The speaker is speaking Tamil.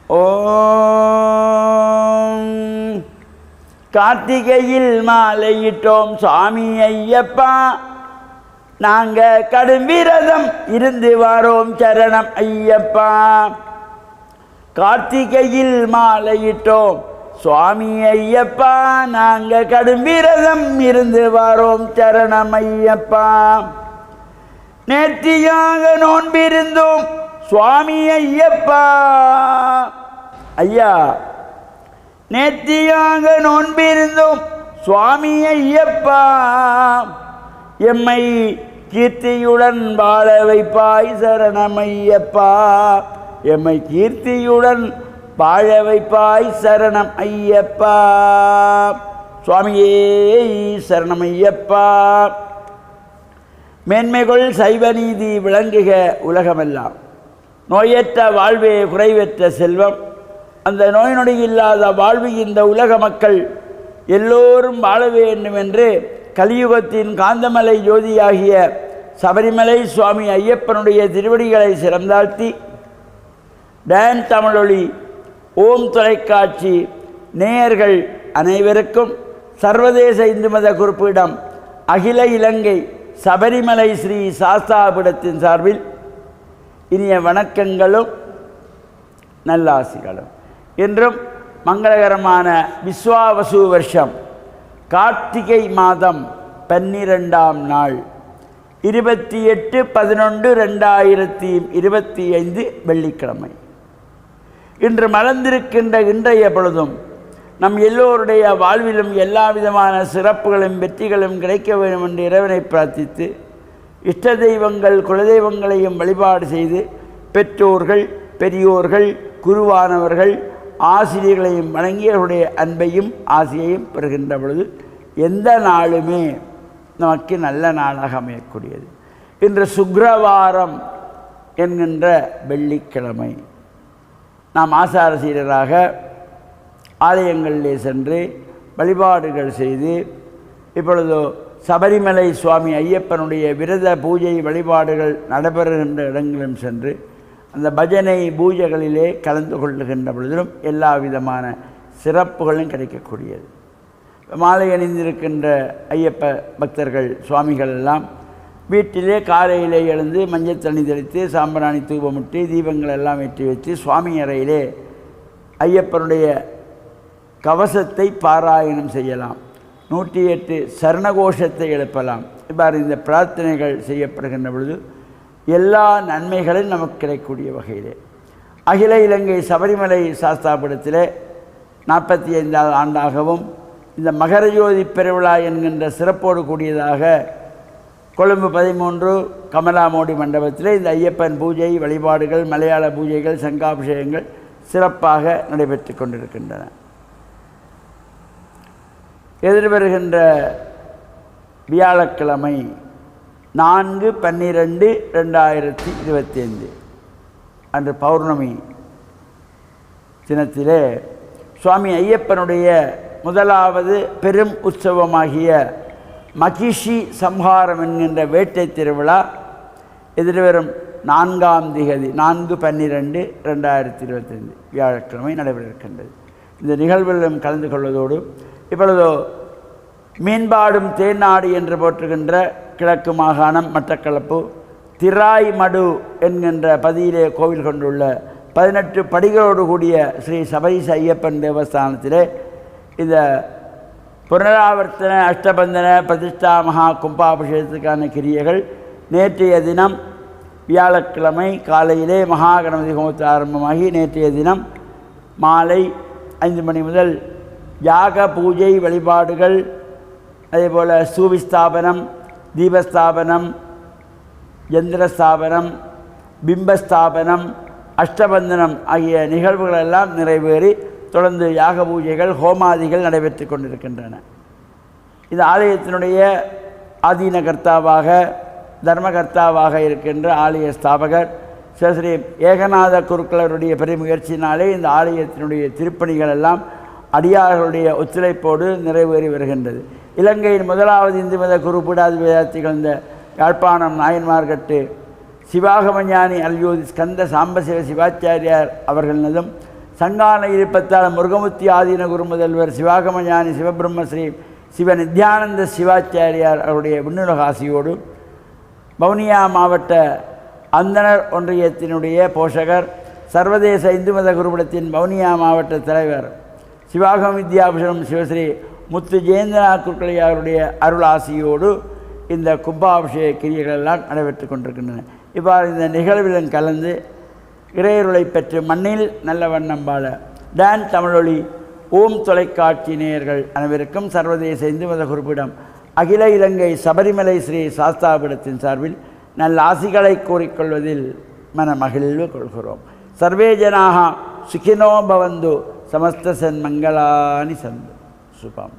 ஓம் கார்த்திகையில் மாலையிட்டோம் சுவாமி ஐயப்பா, நாங்கள் கடும் விரதம் இருந்து வாரோம் சரணம் ஐயப்பா. கார்த்திகையில் மாலையிட்டோம் சுவாமி ஐயப்பா, நாங்கள் கடும் விரதம் இருந்து வாரோம் சரணம் ஐயப்பா. நேர்த்தியாக நோன்பிருந்தோம் சுவாமி ஐயப்பா. ஐயா, நேர்த்தியாக நோன்பிருந்தோம் சுவாமி ஐயப்பா, எம்மை கீர்த்தியுடன் வாழ வைப்பாய் சரணம் ஐயப்பா. எம்மை கீர்த்தியுடன் வாழ வைப்பாய் சரணம் ஐயப்பா. சுவாமியே சரணம் ஐயப்பா. மேன்மைகள் சைவ நீதி விளங்குக உலகமெல்லாம். நோயற்ற வாழ்வே குறைவற்ற செல்வம். அந்த நோய் நொடி இல்லாத வாழ்வு இந்த உலக மக்கள் எல்லோரும் வாழ வேண்டும் என்று கலியுகத்தின் காந்தமலை ஜோதியாகிய சபரிமலை சுவாமி ஐயப்பனுடைய திருவடிகளை சிறந்தாழ்த்தி, டான் தமிழொலி ஓம் தொலைக்காட்சி நேயர்கள் அனைவருக்கும் சர்வதேச இந்து மத குறிப்பிடம் அகில இலங்கை சபரிமலை ஸ்ரீ சாஸ்தாபீடத்தின் சார்பில் இனிய வணக்கங்களும் நல்லாசிகளும். இன்றும் மங்களகரமான விஸ்வாவசு வருஷம் கார்த்திகை மாதம் 12ஆம் நாள் 28/11/2025 வெள்ளிக்கிழமை. இன்று மலர்ந்திருக்கின்ற இன்றைய பொழுதும் நம் எல்லோருடைய வாழ்விலும் எல்லா விதமான சிறப்புகளும் வெற்றிகளும் கிடைக்க வேண்டும் என்று இறைவனை பிரார்த்தித்து, இஷ்ட தெய்வங்கள் குலதெய்வங்களையும் வழிபாடு செய்து, பெற்றோர்கள் பெரியோர்கள் குருவானவர்கள் ஆசிரியர்களையும் வணங்கியவருடைய அன்பையும் ஆசையையும் பெறுகின்ற பொழுது எந்த நாளுமே நமக்கு நல்ல நாளாக அமையக்கூடியது. இன்று சுக்கிரவாரம் என்கின்ற வெள்ளிக்கிழமை. நாம் ஆசாரசீரராக ஆலயங்களிலே சென்று வழிபாடுகள் செய்து, இப்பொழுதோ சபரிமலை சுவாமி ஐயப்பனுடைய விரத பூஜை வழிபாடுகள் நடைபெறுகின்ற இடங்களிலும் சென்று அந்த பஜனை பூஜைகளிலே கலந்து கொள்ளுகின்ற பொழுதிலும் எல்லா விதமான சிறப்புகளும் கிடைக்கக்கூடியது. மாலை அணிந்திருக்கின்ற ஐயப்ப பக்தர்கள் சுவாமிகள் எல்லாம் வீட்டிலே காலையிலே எழுந்து மஞ்சள் தண்ணி தெளித்து சாம்பிராணி தூபமிட்டு தீபங்கள் எல்லாம் ஏற்றி வச்சு சுவாமி அறையிலே ஐயப்பனுடைய கவசத்தை பாராயணம் செய்யலாம். 108 சரணகோஷத்தை எழுப்பலாம். இவ்வாறு இந்த பிரார்த்தனைகள் செய்யப்படுகின்ற பொழுது எல்லா நன்மைகளும் நமக்கு கிடைக்கக்கூடிய வகையிலே அகில இலங்கை சபரிமலை சாஸ்தாபீடத்திலே 45வது ஆண்டாகவும் இந்த மகரஜோதி பெருவிழா என்கின்ற சிறப்போடு கூடியதாக கொழும்பு 13 கமலாமோடி மண்டபத்திலே இந்த ஐயப்பன் பூஜை வழிபாடுகள் மலையாள பூஜைகள் சங்காபிஷேகங்கள் சிறப்பாக நடைபெற்று கொண்டிருக்கின்றன. எதிர்வருகின்ற வியாழக்கிழமை 4/12/2025 அன்று பௌர்ணமி தினத்திலே சுவாமி ஐயப்பனுடைய முதலாவது பெரும் உற்சவமாகிய மகிஷி சம்ஹாரம் என்கின்ற வேட்டை திருவிழா எதிர்வரும் 4ஆம் திகதி 4/12/2025 வியாழக்கிழமை நடைபெற இருக்கின்றது. இந்த நிகழ்வுகளிலும் கலந்து கொள்வதோடு இப்பொழுதோ மீன்பாடும் தேநாடு என்று போற்றுகின்ற கிழக்கு மாகாணம் மட்டக்களப்பு திராய் மடு என்கின்ற பதியிலே கோவில் கொண்டுள்ள 18 படிகளோடு கூடிய ஸ்ரீ சபரிச ஐயப்பன் தேவஸ்தானத்திலே இந்த புனராவர்த்தன அஷ்டபந்தன பிரதிஷ்டா மகா கும்பாபிஷேகத்துக்கான கிரியைகள் நேற்றைய தினம் வியாழக்கிழமை காலையிலே மகா கணபதி ஹோமத்து ஆரம்பமாகி நேற்றைய தினம் மாலை 5 மணி முதல் யாக பூஜை வழிபாடுகள், அதேபோல் சூவிஸ்தாபனம், தீபஸ்தாபனம், யந்திரஸ்தாபனம், பிம்பஸ்தாபனம், அஷ்டபந்தனம் ஆகிய நிகழ்வுகளெல்லாம் நிறைவேறி தொடர்ந்து யாக பூஜைகள் ஹோமாதிகள் நடைபெற்று கொண்டிருக்கின்றன. இந்த ஆலயத்தினுடைய ஆதீனகர்த்தாவாக தர்மகர்த்தாவாக இருக்கின்ற ஆலய ஸ்தாபகர் ஸ்ரீ ஏகநாத குருக்களருடைய பெருமுயற்சியினாலே இந்த ஆலயத்தினுடைய திருப்பணிகள் எல்லாம் அடியார்களுடைய ஒத்துழைப்போடு நிறைவேறி வருகின்றது. இலங்கையின் முதலாவது இந்து மத குருபீடாதிபதியாக திகழ்ந்த யாழ்ப்பாணம் நாயன்மார்கட்டு சிவாகமஞானி அல்யோதி ஸ்கந்த சாம்பசிவ சிவாச்சாரியார் அவர்களினதும் சங்கான இருப்பத்தால் முருகமுத்தி ஆதீன குரு முதல்வர் சிவாகமஞானி சிவபிரம்மஸ்ரீ சிவ நித்யானந்த சிவாச்சாரியார் அவருடைய விண்ணுலக ஆசியோடு வவுனியா மாவட்ட அந்தனர் ஒன்றியத்தினுடைய போஷகர் சர்வதேச இந்து மத குருபடத்தின் வவுனியா மாவட்ட தலைவர் சிவாகம வித்யாபுஷனம் சிவஸ்ரீ முத்து ஜெயேந்திரநாத் குர்கலியாருடைய அருள் ஆசியோடு இந்த கும்பாபிஷேக கிரியைகள் எல்லாம் நடைபெற்று கொண்டிருக்கின்றன. இவ்வாறு இந்த நிகழ்வுடன் கலந்து இறையருளை பெற்று மண்ணில் நல்ல வண்ணம் வாழ டான் தமிழொலி ஓம் தொலைக்காட்சி நேயர்கள் அனைவருக்கும் சர்வதேச இந்து மத குருபிடம் அகில இலங்கை சபரிமலை ஸ்ரீ சாஸ்தாபீடத்தின் சார்பில் நல்ல ஆசிகளை கூறிக்கொள்வதில் மன மகிழ்வு கொள்கிறோம். சர்வே ஜனாக சுகினோ பவந்து சமஸ்த சன்மங்களானி சந்து சுபம்.